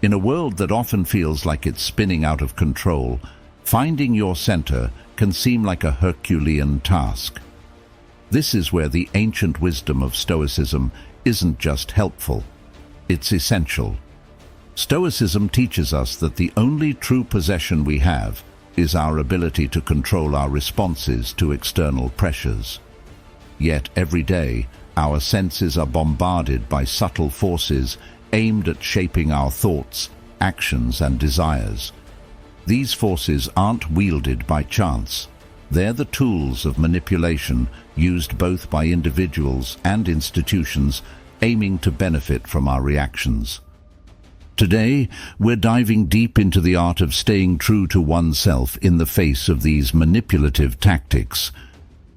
In a world that often feels like it's spinning out of control, finding your center can seem like a Herculean task. This is where the ancient wisdom of Stoicism isn't just helpful, it's essential. Stoicism teaches us that the only true possession we have is our ability to control our responses to external pressures. Yet every day, our senses are bombarded by subtle forces aimed at shaping our thoughts, actions, and desires. These forces aren't wielded by chance. They're the tools of manipulation used both by individuals and institutions aiming to benefit from our reactions. Today, we're diving deep into the art of staying true to oneself in the face of these manipulative tactics.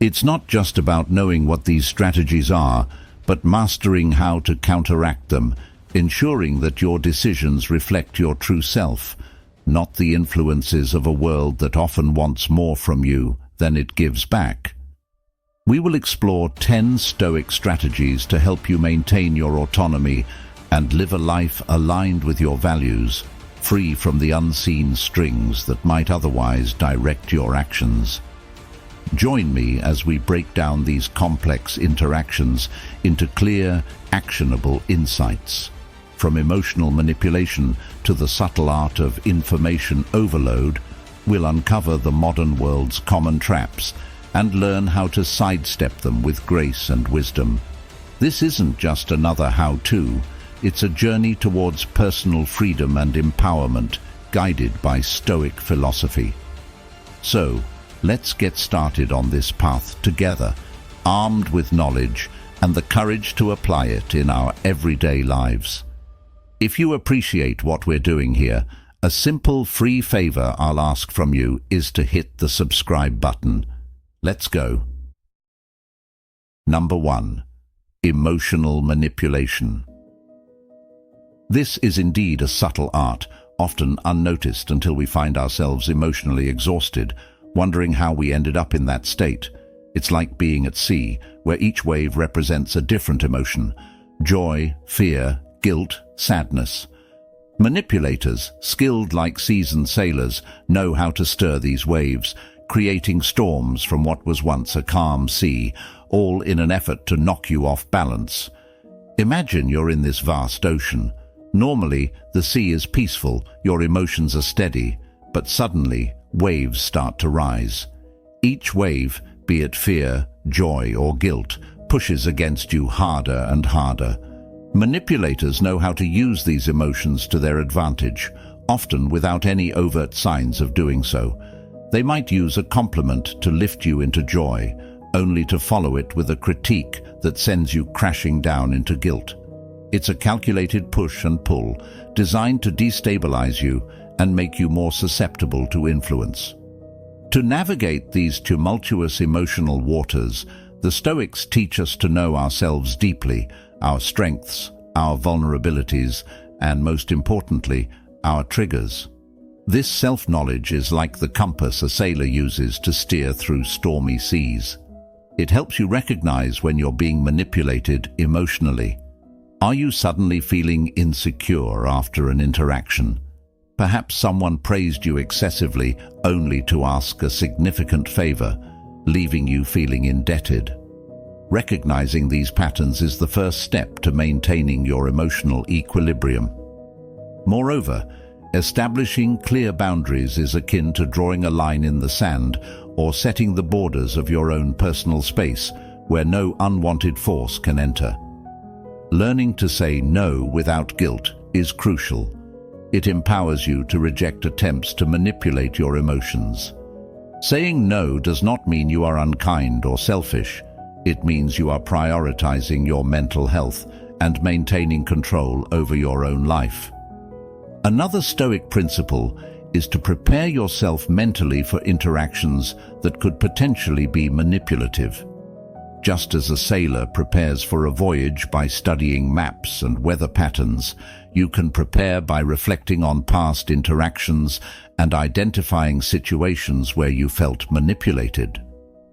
It's not just about knowing what these strategies are, but mastering how to counteract them, ensuring that your decisions reflect your true self, not the influences of a world that often wants more from you than it gives back. We will explore 10 Stoic strategies to help you maintain your autonomy and live a life aligned with your values, free from the unseen strings that might otherwise direct your actions. Join me as we break down these complex interactions into clear, actionable insights. From emotional manipulation to the subtle art of information overload, we'll uncover the modern world's common traps and learn how to sidestep them with grace and wisdom. This isn't just another how-to, it's a journey towards personal freedom and empowerment, guided by Stoic philosophy. So, let's get started on this path together, armed with knowledge and the courage to apply it in our everyday lives. If you appreciate what we're doing here, a simple free favor I'll ask from you is to hit the subscribe button. Let's go. Number 1. Emotional manipulation. This is indeed a subtle art, often unnoticed until we find ourselves emotionally exhausted, wondering how we ended up in that state. It's like being at sea, where each wave represents a different emotion: joy, fear, guilt, sadness. Manipulators, skilled like seasoned sailors, know how to stir these waves, creating storms from what was once a calm sea, all in an effort to knock you off balance. Imagine you're in this vast ocean. Normally, the sea is peaceful, your emotions are steady, but suddenly, waves start to rise. Each wave, be it fear, joy, or guilt, pushes against you harder and harder. Manipulators know how to use these emotions to their advantage, often without any overt signs of doing so. They might use a compliment to lift you into joy, only to follow it with a critique that sends you crashing down into guilt. It's a calculated push and pull, designed to destabilize you and make you more susceptible to influence. To navigate these tumultuous emotional waters, the Stoics teach us to know ourselves deeply, our strengths, our vulnerabilities, and most importantly, our triggers. This self-knowledge is like the compass a sailor uses to steer through stormy seas. It helps you recognize when you're being manipulated emotionally. Are you suddenly feeling insecure after an interaction? Perhaps someone praised you excessively only to ask a significant favor, leaving you feeling indebted. Recognizing these patterns is the first step to maintaining your emotional equilibrium. Moreover, establishing clear boundaries is akin to drawing a line in the sand or setting the borders of your own personal space where no unwanted force can enter. Learning to say no without guilt is crucial. It empowers you to reject attempts to manipulate your emotions. Saying no does not mean you are unkind or selfish. It means you are prioritizing your mental health and maintaining control over your own life. Another Stoic principle is to prepare yourself mentally for interactions that could potentially be manipulative. Just as a sailor prepares for a voyage by studying maps and weather patterns, you can prepare by reflecting on past interactions and identifying situations where you felt manipulated.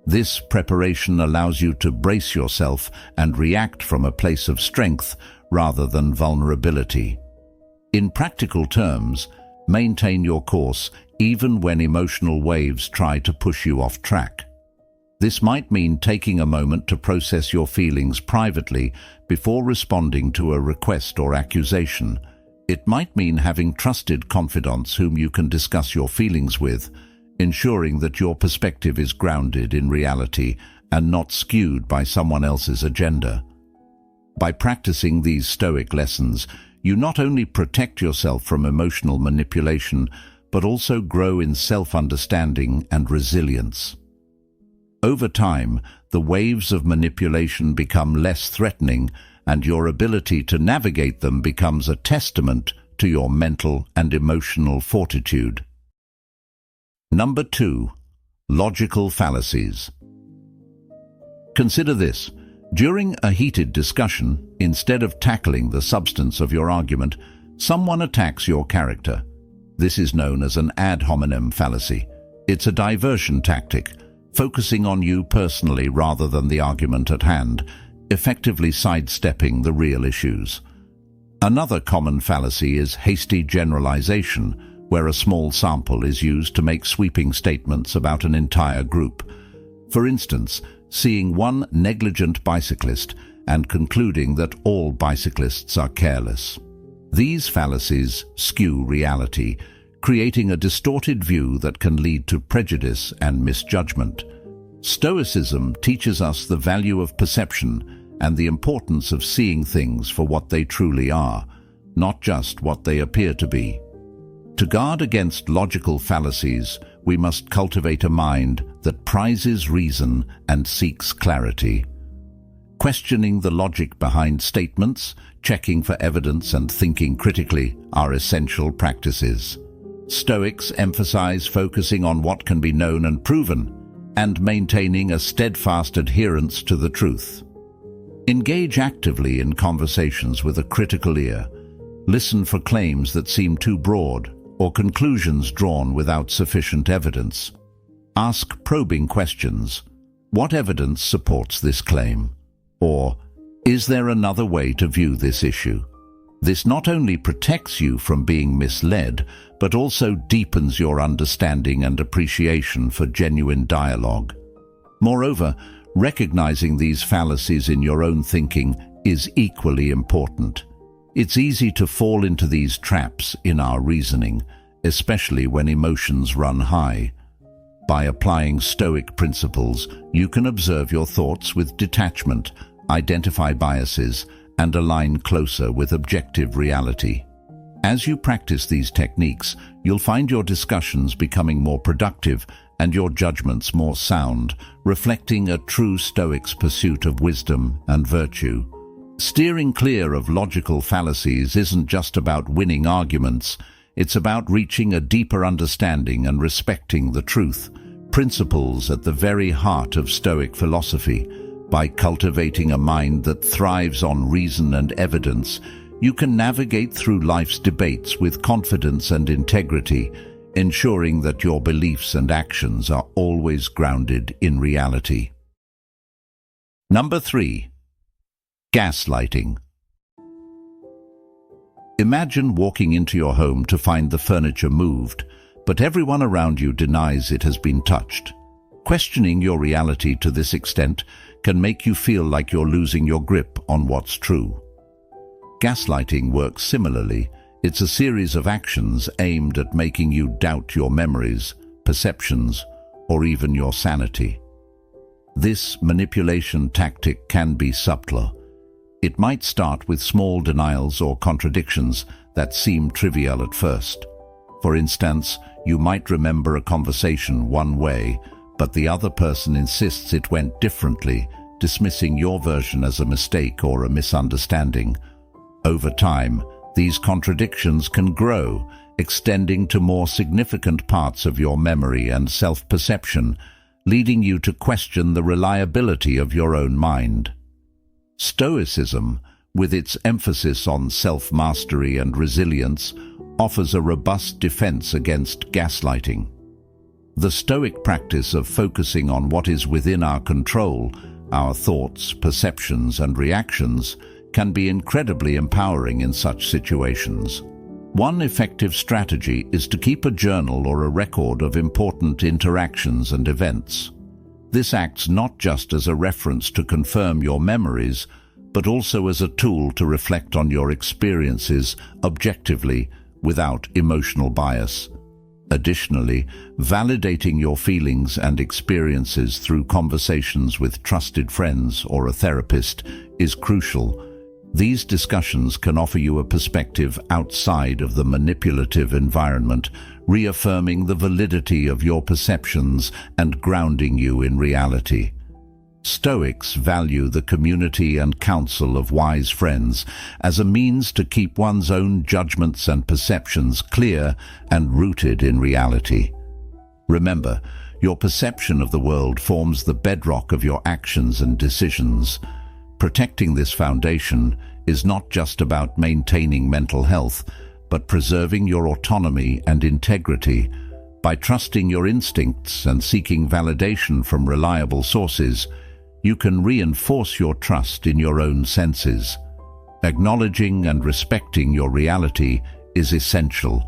This preparation allows you to brace yourself and react from a place of strength rather than vulnerability. In practical terms, maintain your course even when emotional waves try to push you off track. This might mean taking a moment to process your feelings privately before responding to a request or accusation. It might mean having trusted confidants whom you can discuss your feelings with, ensuring that your perspective is grounded in reality and not skewed by someone else's agenda. By practicing these Stoic lessons, you not only protect yourself from emotional manipulation, but also grow in self-understanding and resilience. Over time, the waves of manipulation become less threatening, and your ability to navigate them becomes a testament to your mental and emotional fortitude. Number 2. Logical fallacies. Consider this. During a heated discussion, instead of tackling the substance of your argument, someone attacks your character. This is known as an ad hominem fallacy. It's a diversion tactic, focusing on you personally rather than the argument at hand, effectively sidestepping the real issues. Another common fallacy is hasty generalization, where a small sample is used to make sweeping statements about an entire group. For instance, seeing one negligent bicyclist and concluding that all bicyclists are careless. These fallacies skew reality, creating a distorted view that can lead to prejudice and misjudgment. Stoicism teaches us the value of perception and the importance of seeing things for what they truly are, not just what they appear to be. To guard against logical fallacies, we must cultivate a mind that prizes reason and seeks clarity. Questioning the logic behind statements, checking for evidence, and thinking critically are essential practices. Stoics emphasize focusing on what can be known and proven, and maintaining a steadfast adherence to the truth. Engage actively in conversations with a critical ear. Listen for claims that seem too broad or conclusions drawn without sufficient evidence. Ask probing questions. What evidence supports this claim? Or, is there another way to view this issue? This not only protects you from being misled, but also deepens your understanding and appreciation for genuine dialogue. Moreover, recognizing these fallacies in your own thinking is equally important. It's easy to fall into these traps in our reasoning, especially when emotions run high. By applying Stoic principles, you can observe your thoughts with detachment, identify biases, and align closer with objective reality. As you practice these techniques, you'll find your discussions becoming more productive and your judgments more sound, reflecting a true Stoic's pursuit of wisdom and virtue. Steering clear of logical fallacies isn't just about winning arguments, it's about reaching a deeper understanding and respecting the truth, principles at the very heart of Stoic philosophy. By cultivating a mind that thrives on reason and evidence, you can navigate through life's debates with confidence and integrity, ensuring that your beliefs and actions are always grounded in reality. Number 3. Gaslighting. Imagine walking into your home to find the furniture moved, but everyone around you denies it has been touched. Questioning your reality to this extent can make you feel like you're losing your grip on what's true. Gaslighting works similarly. It's a series of actions aimed at making you doubt your memories, perceptions, or even your sanity. This manipulation tactic can be subtler. It might start with small denials or contradictions that seem trivial at first. For instance, you might remember a conversation one way, but the other person insists it went differently, dismissing your version as a mistake or a misunderstanding. Over time, these contradictions can grow, extending to more significant parts of your memory and self-perception, leading you to question the reliability of your own mind. Stoicism, with its emphasis on self-mastery and resilience, offers a robust defense against gaslighting. The Stoic practice of focusing on what is within our control, our thoughts, perceptions, and reactions, can be incredibly empowering in such situations. One effective strategy is to keep a journal or a record of important interactions and events. This acts not just as a reference to confirm your memories, but also as a tool to reflect on your experiences objectively without emotional bias. Additionally, validating your feelings and experiences through conversations with trusted friends or a therapist is crucial. These discussions can offer you a perspective outside of the manipulative environment, reaffirming the validity of your perceptions and grounding you in reality. Stoics value the community and counsel of wise friends as a means to keep one's own judgments and perceptions clear and rooted in reality. Remember, your perception of the world forms the bedrock of your actions and decisions. Protecting this foundation is not just about maintaining mental health, but preserving your autonomy and integrity. By trusting your instincts and seeking validation from reliable sources, you can reinforce your trust in your own senses. Acknowledging and respecting your reality is essential,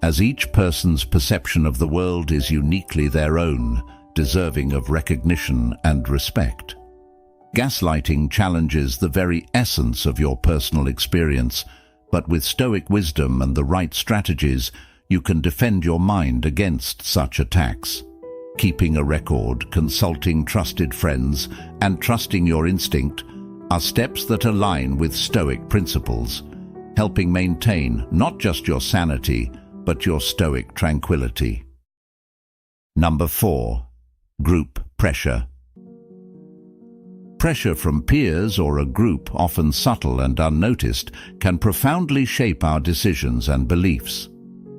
as each person's perception of the world is uniquely their own, deserving of recognition and respect. Gaslighting challenges the very essence of your personal experience, but with Stoic wisdom and the right strategies, you can defend your mind against such attacks. Keeping a record, consulting trusted friends, and trusting your instinct are steps that align with Stoic principles, helping maintain not just your sanity, but your Stoic tranquility. Number 4. Group pressure. Pressure from peers or a group, often subtle and unnoticed, can profoundly shape our decisions and beliefs.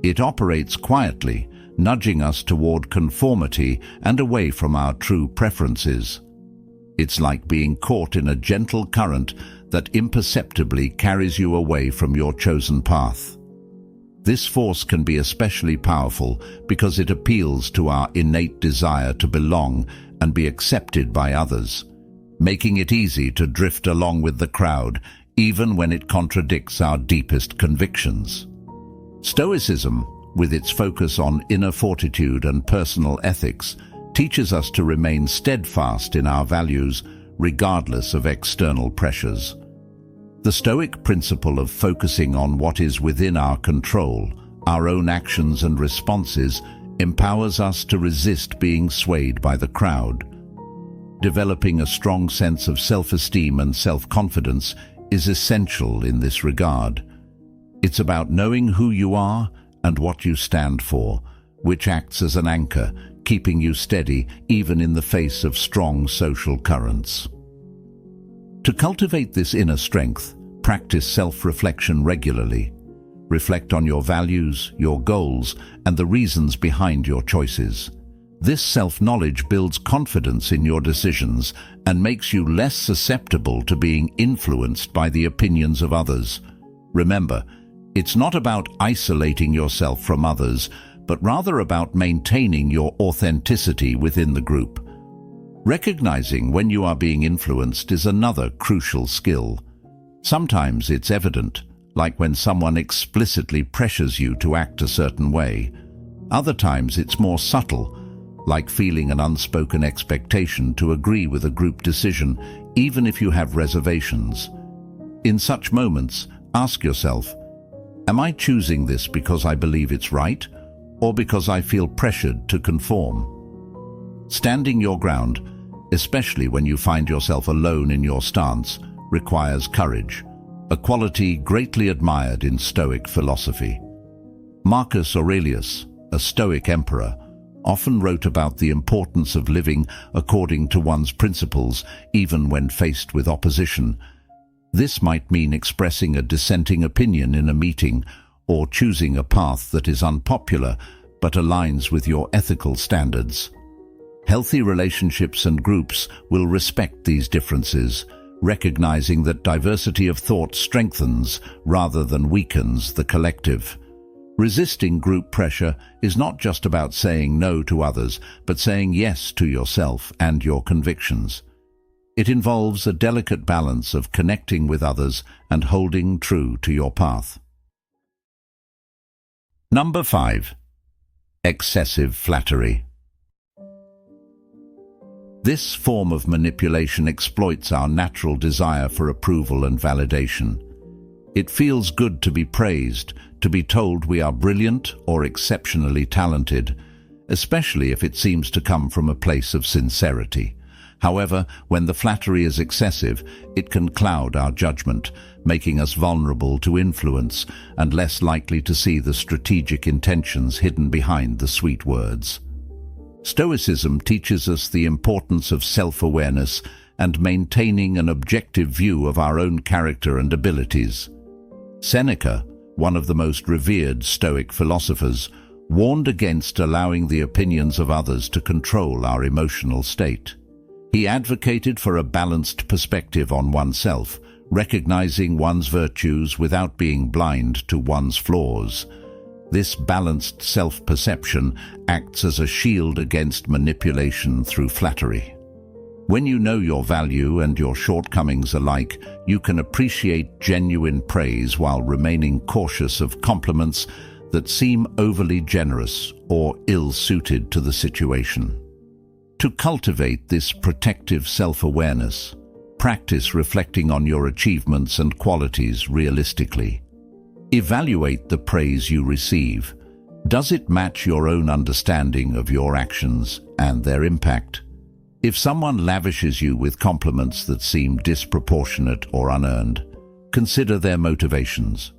It operates quietly, nudging us toward conformity and away from our true preferences. It's like being caught in a gentle current that imperceptibly carries you away from your chosen path. This force can be especially powerful because it appeals to our innate desire to belong and be accepted by others, making it easy to drift along with the crowd, even when it contradicts our deepest convictions. Stoicism, with its focus on inner fortitude and personal ethics, teaches us to remain steadfast in our values regardless of external pressures. The Stoic principle of focusing on what is within our control, our own actions and responses, empowers us to resist being swayed by the crowd. Developing a strong sense of self-esteem and self-confidence is essential in this regard. It's about knowing who you are and what you stand for, which acts as an anchor, keeping you steady even in the face of strong social currents. To cultivate this inner strength, practice self-reflection regularly. Reflect on your values, your goals, and the reasons behind your choices. This self-knowledge builds confidence in your decisions and makes you less susceptible to being influenced by the opinions of others. Remember, it's not about isolating yourself from others, but rather about maintaining your authenticity within the group. Recognizing when you are being influenced is another crucial skill. Sometimes it's evident, like when someone explicitly pressures you to act a certain way. Other times it's more subtle, like feeling an unspoken expectation to agree with a group decision, even if you have reservations. In such moments, ask yourself, am I choosing this because I believe it's right, or because I feel pressured to conform? Standing your ground, especially when you find yourself alone in your stance, requires courage, a quality greatly admired in Stoic philosophy. Marcus Aurelius, a Stoic emperor, often wrote about the importance of living according to one's principles, even when faced with opposition. This might mean expressing a dissenting opinion in a meeting or choosing a path that is unpopular but aligns with your ethical standards. Healthy relationships and groups will respect these differences, recognizing that diversity of thought strengthens rather than weakens the collective. Resisting group pressure is not just about saying no to others, but saying yes to yourself and your convictions. It involves a delicate balance of connecting with others and holding true to your path. Number 5. Excessive flattery. This form of manipulation exploits our natural desire for approval and validation. It feels good to be praised, to be told we are brilliant or exceptionally talented, especially if it seems to come from a place of sincerity. However, when the flattery is excessive, it can cloud our judgment, making us vulnerable to influence and less likely to see the strategic intentions hidden behind the sweet words. Stoicism teaches us the importance of self-awareness and maintaining an objective view of our own character and abilities. Seneca, one of the most revered Stoic philosophers, warned against allowing the opinions of others to control our emotional state. He advocated for a balanced perspective on oneself, recognizing one's virtues without being blind to one's flaws. This balanced self-perception acts as a shield against manipulation through flattery. When you know your value and your shortcomings alike, you can appreciate genuine praise while remaining cautious of compliments that seem overly generous or ill-suited to the situation. To cultivate this protective self-awareness, practice reflecting on your achievements and qualities realistically. Evaluate the praise you receive. Does it match your own understanding of your actions and their impact? If someone lavishes you with compliments that seem disproportionate or unearned, consider their motivations.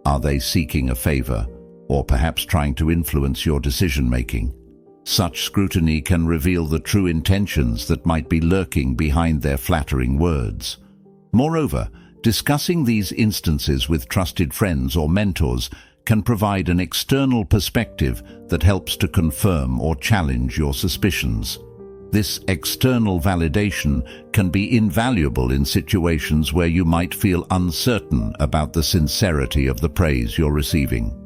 Are they seeking a favor, or perhaps trying to influence your decision-making? Such scrutiny can reveal the true intentions that might be lurking behind their flattering words. Moreover, discussing these instances with trusted friends or mentors can provide an external perspective that helps to confirm or challenge your suspicions. This external validation can be invaluable in situations where you might feel uncertain about the sincerity of the praise you're receiving.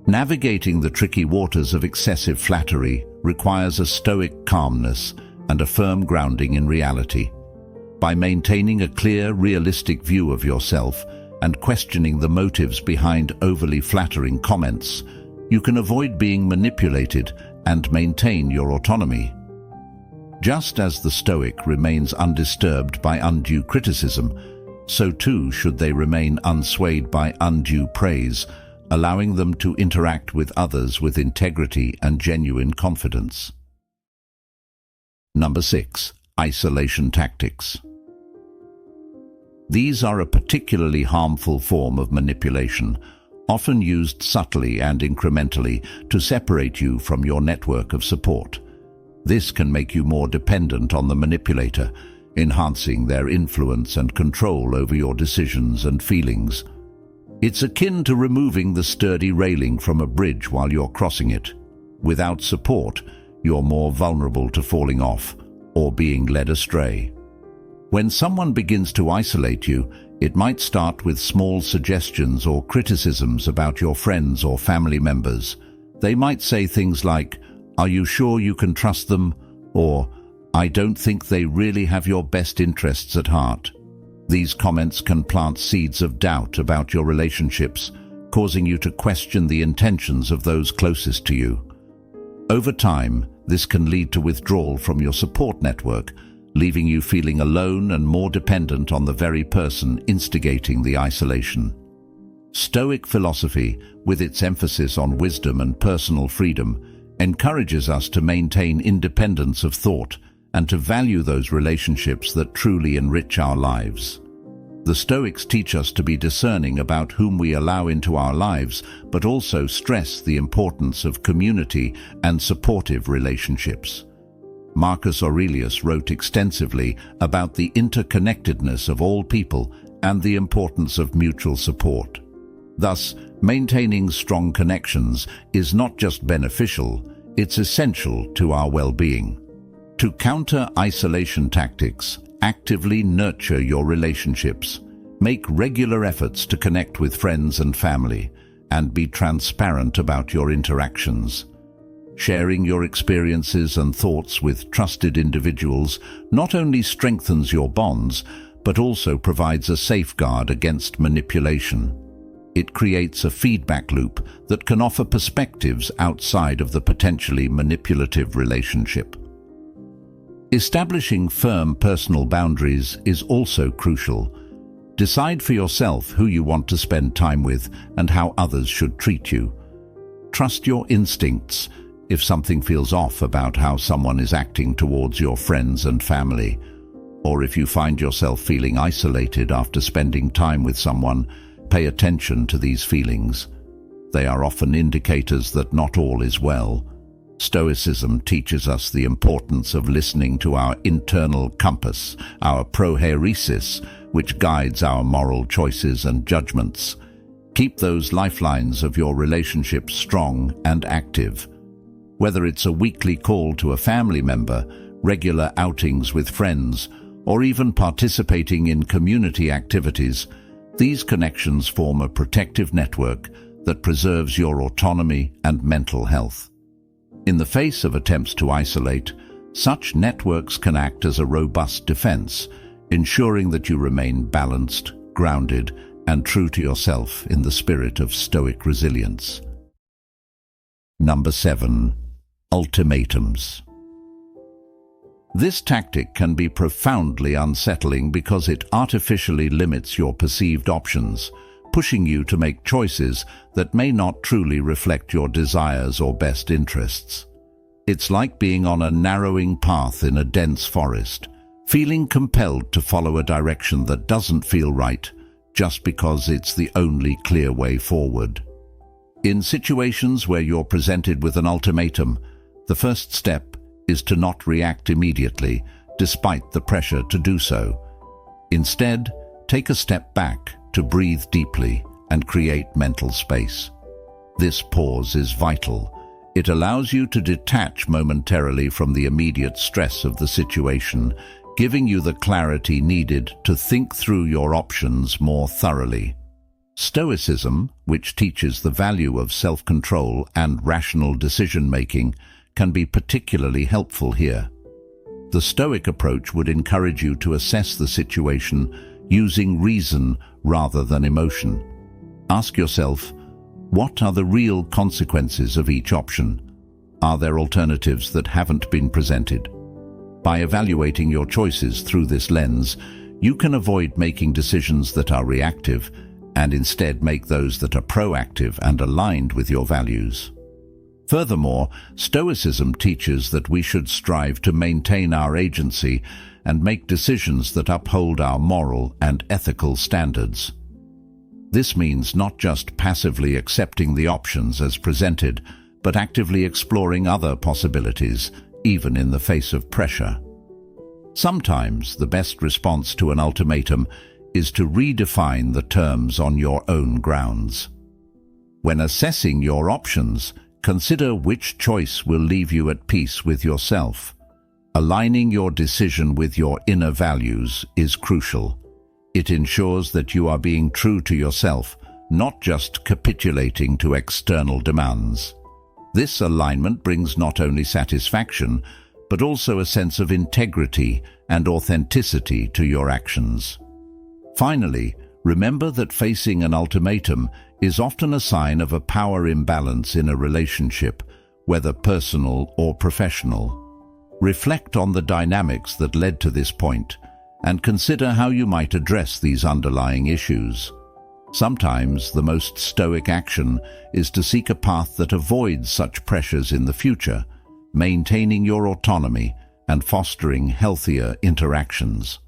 Navigating the tricky waters of excessive flattery requires a stoic calmness and a firm grounding in reality. By maintaining a clear, realistic view of yourself and questioning the motives behind overly flattering comments, you can avoid being manipulated and maintain your autonomy. Just as the Stoic remains undisturbed by undue criticism, so too should they remain unswayed by undue praise, allowing them to interact with others with integrity and genuine confidence. Number 6. Isolation tactics. These are a particularly harmful form of manipulation, often used subtly and incrementally to separate you from your network of support. This can make you more dependent on the manipulator, enhancing their influence and control over your decisions and feelings. It's akin to removing the sturdy railing from a bridge while you're crossing it. Without support, you're more vulnerable to falling off or being led astray. When someone begins to isolate you, it might start with small suggestions or criticisms about your friends or family members. They might say things like, "Are you sure you can trust them?" or "I don't think they really have your best interests at heart." These comments can plant seeds of doubt about your relationships, causing you to question the intentions of those closest to you. Over time, this can lead to withdrawal from your support network, leaving you feeling alone and more dependent on the very person instigating the isolation. Stoic philosophy, with its emphasis on wisdom and personal freedom, encourages us to maintain independence of thought and to value those relationships that truly enrich our lives. The Stoics teach us to be discerning about whom we allow into our lives, but also stress the importance of community and supportive relationships. Marcus Aurelius wrote extensively about the interconnectedness of all people and the importance of mutual support. Thus, maintaining strong connections is not just beneficial, it's essential to our well-being. To counter isolation tactics, actively nurture your relationships. Make regular efforts to connect with friends and family, and be transparent about your interactions. Sharing your experiences and thoughts with trusted individuals not only strengthens your bonds, but also provides a safeguard against manipulation. it creates a feedback loop that can offer perspectives outside of the potentially manipulative relationship. Establishing firm personal boundaries is also crucial. Decide for yourself who you want to spend time with and how others should treat you. Trust your instincts if something feels off about how someone is acting towards your friends and family, or if you find yourself feeling isolated after spending time with someone. Pay attention to these feelings. They are often indicators that not all is well. Stoicism teaches us the importance of listening to our internal compass, our prohairesis, which guides our moral choices and judgments. Keep those lifelines of your relationships strong and active. Whether it's a weekly call to a family member, regular outings with friends, or even participating in community activities, these connections form a protective network that preserves your autonomy and mental health. In the face of attempts to isolate, such networks can act as a robust defense, ensuring that you remain balanced, grounded, and true to yourself in the spirit of Stoic resilience. Number 7. Ultimatums. This tactic can be profoundly unsettling because it artificially limits your perceived options, pushing you to make choices that may not truly reflect your desires or best interests. It's like being on a narrowing path in a dense forest, feeling compelled to follow a direction that doesn't feel right just because it's the only clear way forward. In situations where you're presented with an ultimatum, the first step is to not react immediately, despite the pressure to do so. Instead, take a step back to breathe deeply and create mental space. This pause is vital. It allows you to detach momentarily from the immediate stress of the situation, giving you the clarity needed to think through your options more thoroughly. Stoicism, which teaches the value of self-control and rational decision-making, can be particularly helpful here. The Stoic approach would encourage you to assess the situation using reason rather than emotion. Ask yourself, what are the real consequences of each option? Are there alternatives that haven't been presented? By evaluating your choices through this lens, you can avoid making decisions that are reactive and instead make those that are proactive and aligned with your values. Furthermore, Stoicism teaches that we should strive to maintain our agency and make decisions that uphold our moral and ethical standards. This means not just passively accepting the options as presented, but actively exploring other possibilities, even in the face of pressure. Sometimes the best response to an ultimatum is to redefine the terms on your own grounds. When assessing your options, consider which choice will leave you at peace with yourself. Aligning your decision with your inner values is crucial. It ensures that you are being true to yourself, not just capitulating to external demands. This alignment brings not only satisfaction, but also a sense of integrity and authenticity to your actions. Finally, remember that facing an ultimatum is often a sign of a power imbalance in a relationship, whether personal or professional. Reflect on the dynamics that led to this point, and consider how you might address these underlying issues. Sometimes the most stoic action is to seek a path that avoids such pressures in the future, maintaining your autonomy and fostering healthier interactions.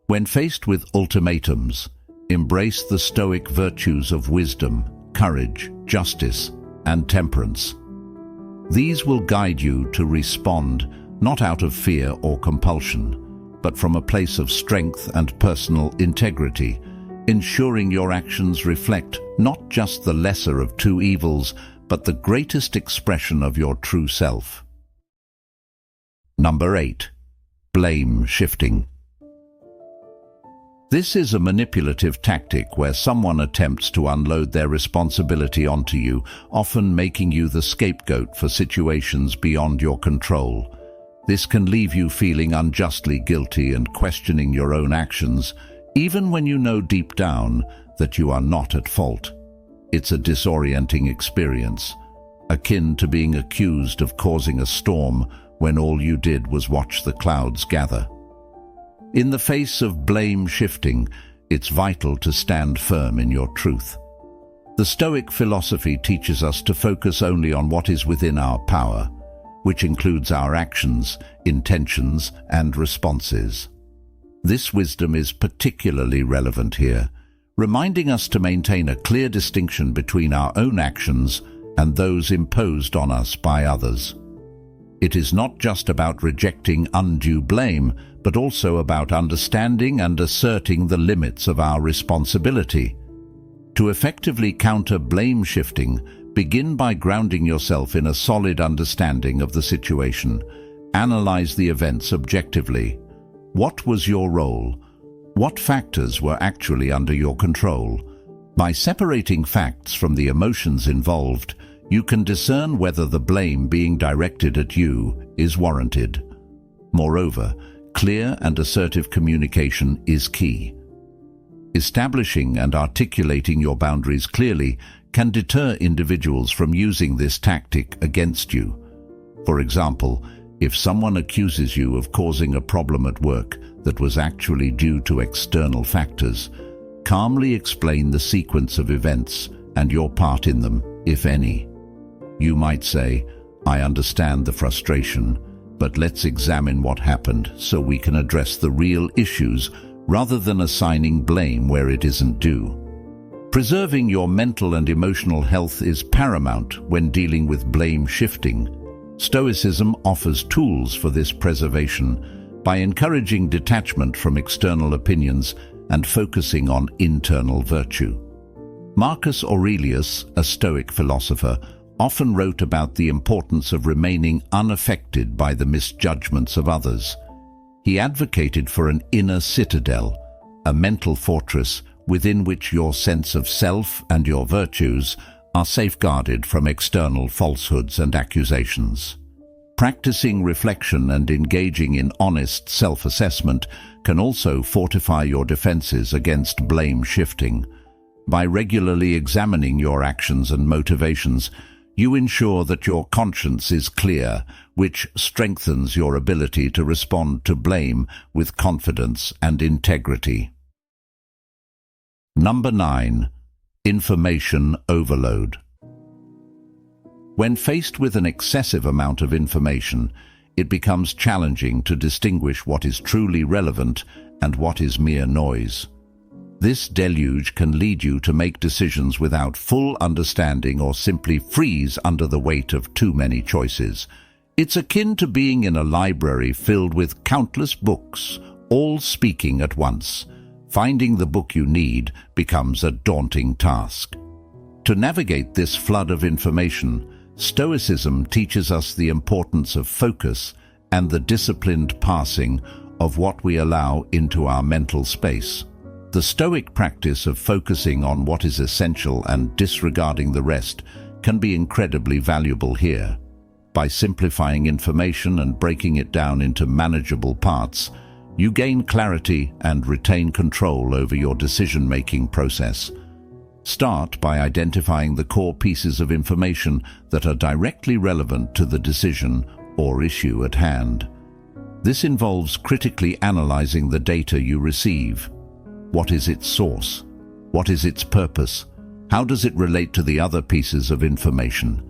When faced with ultimatums, embrace the Stoic virtues of wisdom, courage, justice, and temperance. These will guide you to respond not out of fear or compulsion, but from a place of strength and personal integrity, ensuring your actions reflect not just the lesser of two evils, but the greatest expression of your true self. Number 8. Blame shifting. This is a manipulative tactic where someone attempts to unload their responsibility onto you, often making you the scapegoat for situations beyond your control. This can leave you feeling unjustly guilty and questioning your own actions, even when you know deep down that you are not at fault. It's a disorienting experience, akin to being accused of causing a storm when all you did was watch the clouds gather. In the face of blame shifting, it's vital to stand firm in your truth. The Stoic philosophy teaches us to focus only on what is within our power, which includes our actions, intentions, and responses. This wisdom is particularly relevant here, reminding us to maintain a clear distinction between our own actions and those imposed on us by others. It is not just about rejecting undue blame, but also about understanding and asserting the limits of our responsibility. To effectively counter blame shifting, begin by grounding yourself in a solid understanding of the situation. Analyze the events objectively. What was your role? What factors were actually under your control? By separating facts from the emotions involved, you can discern whether the blame being directed at you is warranted. Moreover, clear and assertive communication is key. Establishing and articulating your boundaries clearly can deter individuals from using this tactic against you. For example, if someone accuses you of causing a problem at work that was actually due to external factors, calmly explain the sequence of events and your part in them, if any. You might say, "I understand the frustration, but let's examine what happened so we can address the real issues rather than assigning blame where it isn't due." Preserving your mental and emotional health is paramount when dealing with blame shifting. Stoicism offers tools for this preservation by encouraging detachment from external opinions and focusing on internal virtue. Marcus Aurelius, a Stoic philosopher, often wrote about the importance of remaining unaffected by the misjudgments of others. He advocated for an inner citadel, a mental fortress within which your sense of self and your virtues are safeguarded from external falsehoods and accusations. Practicing reflection and engaging in honest self-assessment can also fortify your defenses against blame shifting. By regularly examining your actions and motivations, you ensure that your conscience is clear, which strengthens your ability to respond to blame with confidence and integrity. Number 9. Information overload. When faced with an excessive amount of information, it becomes challenging to distinguish what is truly relevant and what is mere noise. This deluge can lead you to make decisions without full understanding or simply freeze under the weight of too many choices. It's akin to being in a library filled with countless books, all speaking at once. Finding the book you need becomes a daunting task. To navigate this flood of information, Stoicism teaches us the importance of focus and the disciplined passing of what we allow into our mental space. The Stoic practice of focusing on what is essential and disregarding the rest can be incredibly valuable here. By simplifying information and breaking it down into manageable parts, you gain clarity and retain control over your decision-making process. Start by identifying the core pieces of information that are directly relevant to the decision or issue at hand. This involves critically analyzing the data you receive. What is its source? What is its purpose? How does it relate to the other pieces of information?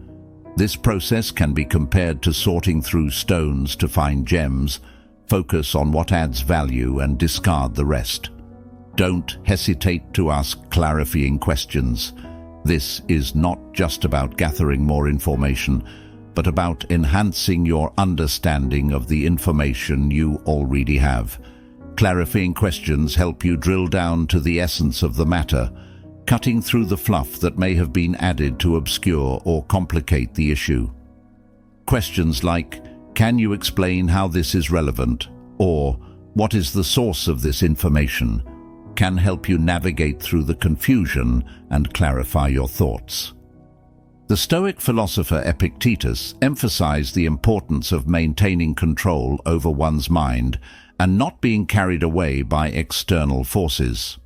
This process can be compared to sorting through stones to find gems. Focus on what adds value and discard the rest. Don't hesitate to ask clarifying questions. This is not just about gathering more information, but about enhancing your understanding of the information you already have. Clarifying questions help you drill down to the essence of the matter, cutting through the fluff that may have been added to obscure or complicate the issue. Questions like, "Can you explain how this is relevant?" or "What is the source of this information?" can help you navigate through the confusion and clarify your thoughts. The Stoic philosopher Epictetus emphasized the importance of maintaining control over one's mind and not being carried away by external forces.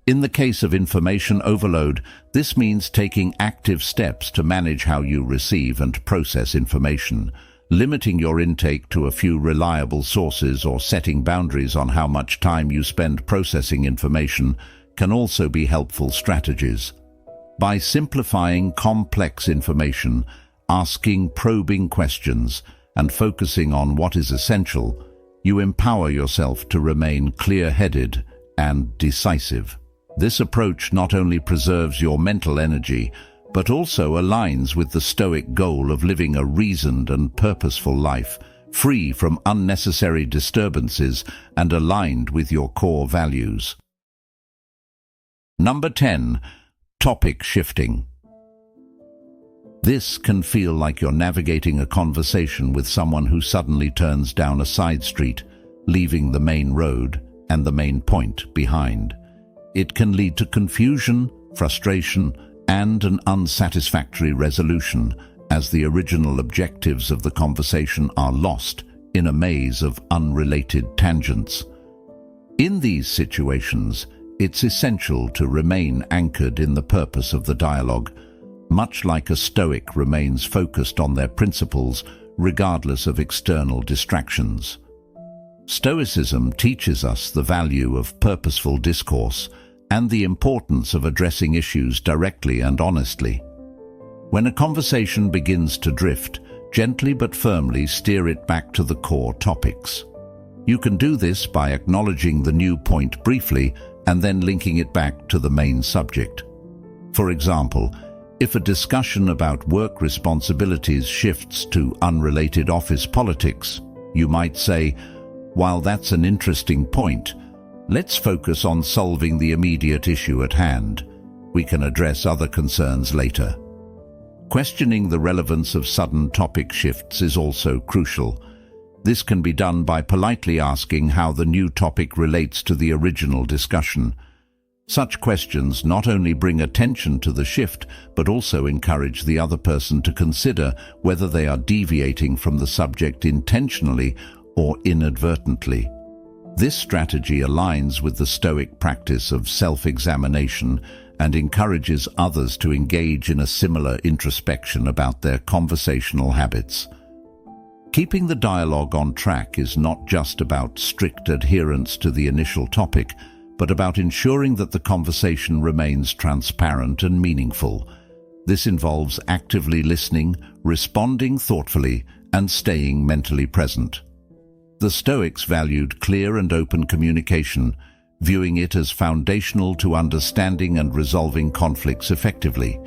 In the case of information overload, this means taking active steps to manage how you receive and process information, limiting your intake to a few reliable sources or setting boundaries on how much time you spend processing information can also be helpful strategies. By simplifying complex information, asking probing questions, and focusing on what is essential, you empower yourself to remain clear-headed and decisive. This approach not only preserves your mental energy, but also aligns with the Stoic goal of living a reasoned and purposeful life, free from unnecessary disturbances and aligned with your core values. Number 10. Topic shifting. This can feel like you're navigating a conversation with someone who suddenly turns down a side street, leaving the main road and the main point behind. It can lead to confusion, frustration, and an unsatisfactory resolution, as the original objectives of the conversation are lost in a maze of unrelated tangents. In these situations, it's essential to remain anchored in the purpose of the dialogue, much like a Stoic remains focused on their principles regardless of external distractions. Stoicism teaches us the value of purposeful discourse and the importance of addressing issues directly and honestly. When a conversation begins to drift, gently but firmly steer it back to the core topics. You can do this by acknowledging the new point briefly and then linking it back to the main subject. For example, if a discussion about work responsibilities shifts to unrelated office politics, you might say, "While that's an interesting point, let's focus on solving the immediate issue at hand. We can address other concerns later." Questioning the relevance of sudden topic shifts is also crucial. This can be done by politely asking how the new topic relates to the original discussion. Such questions not only bring attention to the shift, but also encourage the other person to consider whether they are deviating from the subject intentionally or inadvertently. This strategy aligns with the Stoic practice of self-examination and encourages others to engage in a similar introspection about their conversational habits. Keeping the dialogue on track is not just about strict adherence to the initial topic, but about ensuring that the conversation remains transparent and meaningful. This involves actively listening, responding thoughtfully, and staying mentally present. The Stoics valued clear and open communication, viewing it as foundational to understanding and resolving conflicts effectively.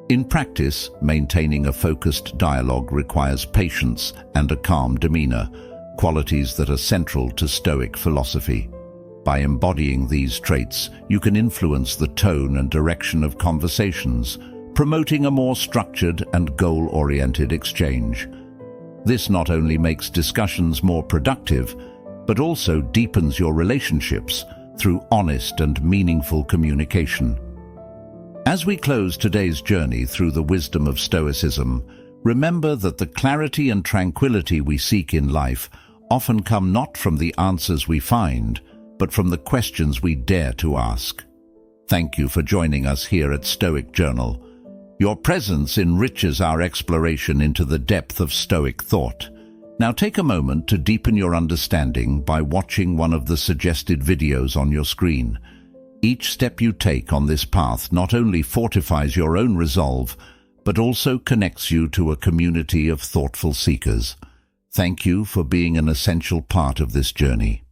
In practice, maintaining a focused dialogue requires patience and a calm demeanor, qualities that are central to Stoic philosophy. By embodying these traits, you can influence the tone and direction of conversations, promoting a more structured and goal-oriented exchange. This not only makes discussions more productive, but also deepens your relationships through honest and meaningful communication. As we close today's journey through the wisdom of Stoicism, remember that the clarity and tranquility we seek in life often come not from the answers we find, but from the questions we dare to ask. Thank you for joining us here at Stoic Journal. Your presence enriches our exploration into the depth of Stoic thought. Now take a moment to deepen your understanding by watching one of the suggested videos on your screen. Each step you take on this path not only fortifies your own resolve, but also connects you to a community of thoughtful seekers. Thank you for being an essential part of this journey.